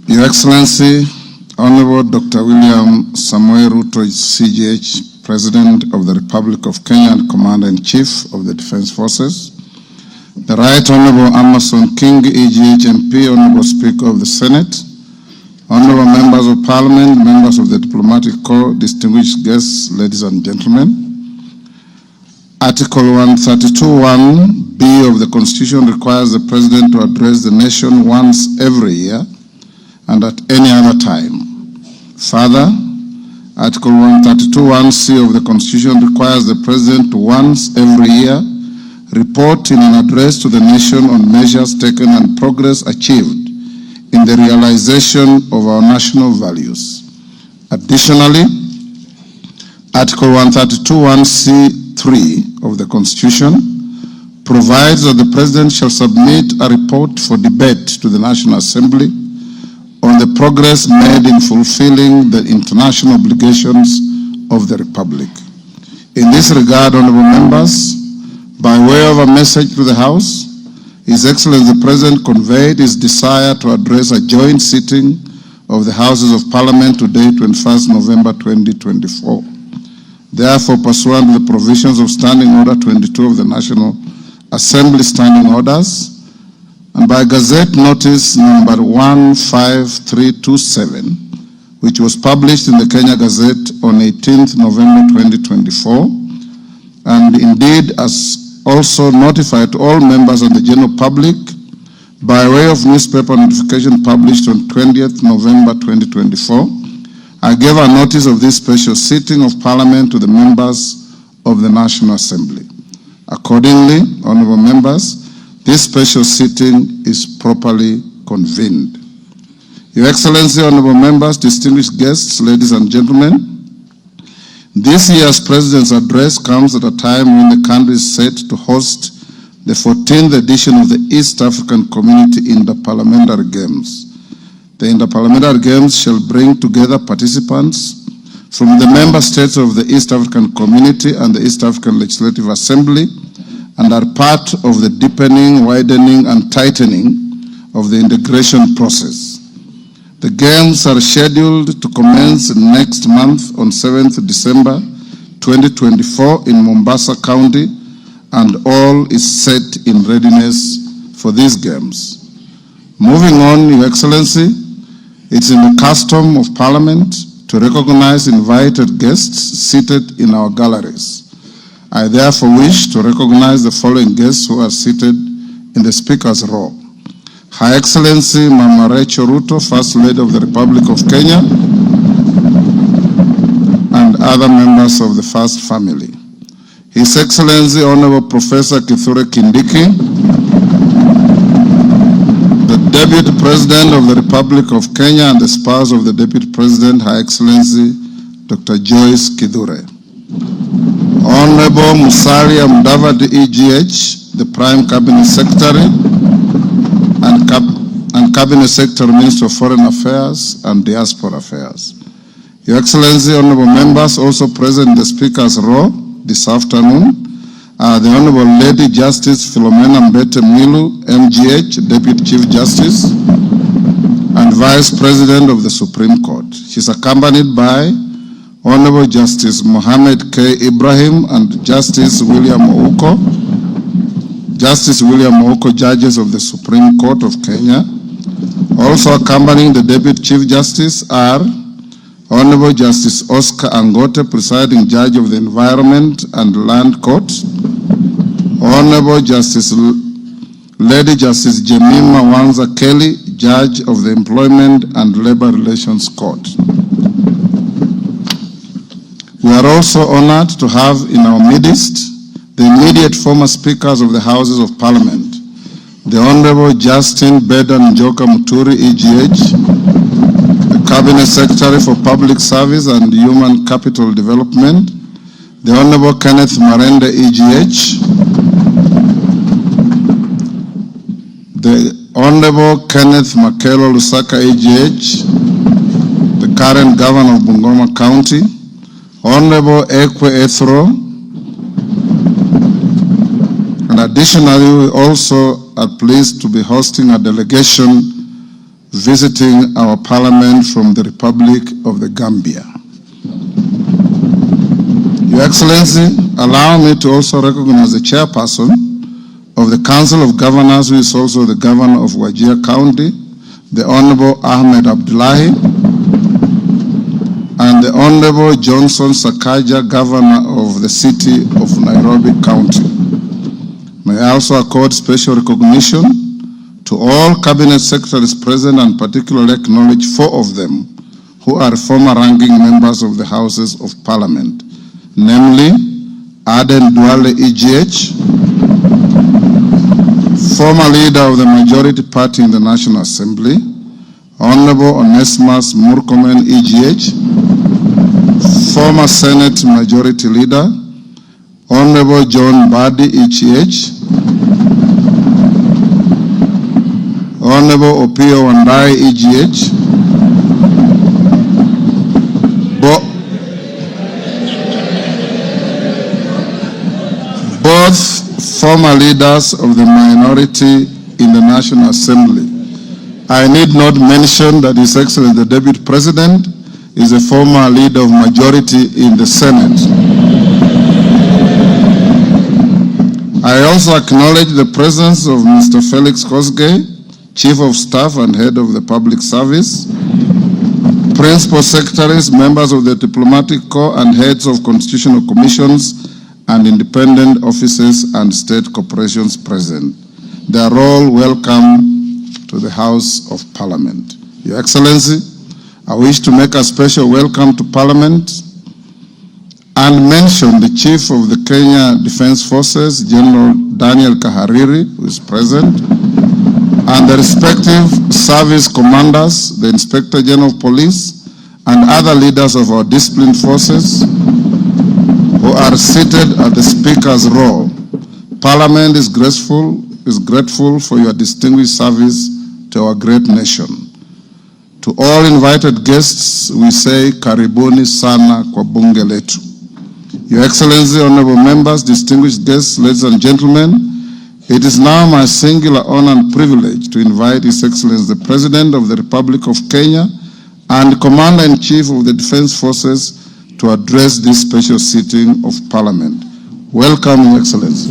Your Excellency, Honorable Dr. William Samoei Ruto, CGH, President of the Republic of Kenya and Commander-in-Chief of the Defense Forces, the Right Honorable Amason King, EGH MP, Honorable Speaker of the Senate, Honorable Members of Parliament, members of the Diplomatic Corps, distinguished guests, ladies and gentlemen. Article 132(1)(b) of the Constitution requires the President to address the nation once every year and at any other time. Further, Article 132(1)(c) of the Constitution requires the President to once every year report in an address to the nation on measures taken and progress achieved in the realization of our national values. Additionally, Article 132(1)(c)(3) of the Constitution provides that the President shall submit a report for debate to the National Assembly on the progress made in fulfilling the international obligations of the Republic. In this regard, honorable members, by way of a message to the House, His Excellency the President conveyed his desire to address a joint sitting of the Houses of Parliament today, 21st November 2024. Therefore, pursuant to the provisions of Standing Order 22 of the National Assembly Standing Orders, and by Gazette Notice number 15327, which was published in the Kenya Gazette on 18th November 2024, and indeed as also notified to all members and the general public by way of newspaper notification published on 20th November 2024, I gave a notice of this special sitting of Parliament to the members of the National Assembly. Accordingly, honorable members, this special sitting is properly convened. Your Excellency, honorable members, distinguished guests, ladies and gentlemen, this year's President's address comes at a time when the country is set to host the 14th edition of the East African Community Interparliamentary Games. The Interparliamentary Games shall bring together participants from the member states of the East African Community and the East African Legislative Assembly and are part of the deepening, widening, and tightening of the integration process. The Games are scheduled to commence next month on 7th December 2024 in Mombasa County, and all is set in readiness for these Games. Moving on, Your Excellency, it's in the custom of Parliament to recognize invited guests seated in our galleries. I therefore wish to recognize the following guests who are seated in the Speaker's row. Her Excellency Mama Rachel Ruto, First Lady of the Republic of Kenya, and other members of the First Family. His Excellency Honorable Professor Kithure Kindiki, the Deputy President of the Republic of Kenya and the spouse of the Deputy President, Her Excellency Dr. Joyce Kithure. Honorable Musalia Mudavadi, EGH, the Prime Cabinet Secretary and Cabinet Secretary, Minister of Foreign Affairs and Diaspora Affairs. Your Excellency, honorable members, also present in the Speaker's row this afternoon are the Honorable Lady Justice Philomena Mbete Mwilu, MGH, Deputy Chief Justice and Vice President of the Supreme Court. She's accompanied by Honorable Justice Mohammed K. Ibrahim and Justice William Ouko, judges of the Supreme Court of Kenya. Also accompanying the Deputy Chief Justice are Honorable Justice Oscar Angote, presiding judge of the Environment and Land Court, Honorable Lady Justice Jemima Wanza Kelly, judge of the Employment and Labor Relations Court. We are also honored to have in our midst the immediate former speakers of the Houses of Parliament, the Honorable Justin Bedan Njoka Muturi, EGH, the Cabinet Secretary for Public Service and Human Capital Development, the Honorable Kenneth Marende, EGH, the Honorable Kenneth Makelo Lusaka, EGH, the current Governor of Bungoma County, Honorable Ekwe Ethro, and additionally, we also are pleased to be hosting a delegation visiting our parliament from the Republic of the Gambia. Your Excellency, allow me to also recognize the chairperson of the Council of Governors, who is also the governor of Wajir County, the Honorable Ahmed Abdullahi, and the Honorable Johnson Sakaja, governor of the city of Nairobi County. May I also accord special recognition to all cabinet secretaries present, and particularly acknowledge 4 of them who are former ranking members of the Houses of Parliament, namely Aden Duale EGH, former leader of the majority party in the National Assembly, Honorable Onesimus Murkomen EGH, former Senate Majority Leader, Honorable John Badi EGH, Honorable Opio Wandai EGH, both former leaders of the minority in the National Assembly. I need not mention that His Excellency the Deputy President is a former leader of majority in the Senate. I also acknowledge the presence of Mr. Felix Kosgei, Chief of Staff and Head of the Public Service, Principal Secretaries, members of the Diplomatic Corps, and heads of constitutional commissions and independent offices and state corporations present. They are all welcome to the House of Parliament. Your Excellency, I wish to make a special welcome to Parliament and mention the Chief of the Kenya Defence Forces, General Daniel Kahariri, who is present, and the respective service commanders, the Inspector General of Police, and other leaders of our disciplined forces who are seated at the Speaker's row. Parliament is grateful for your distinguished service to our great nation. To all invited guests, we say karibuni sana kwa bunge letu. Your Excellency, honorable members, distinguished guests, ladies and gentlemen, it is now my singular honor and privilege to invite His Excellency the President of the Republic of Kenya and Commander-in-Chief of the Defense Forces to address this special sitting of Parliament. Welcome, Your Excellency.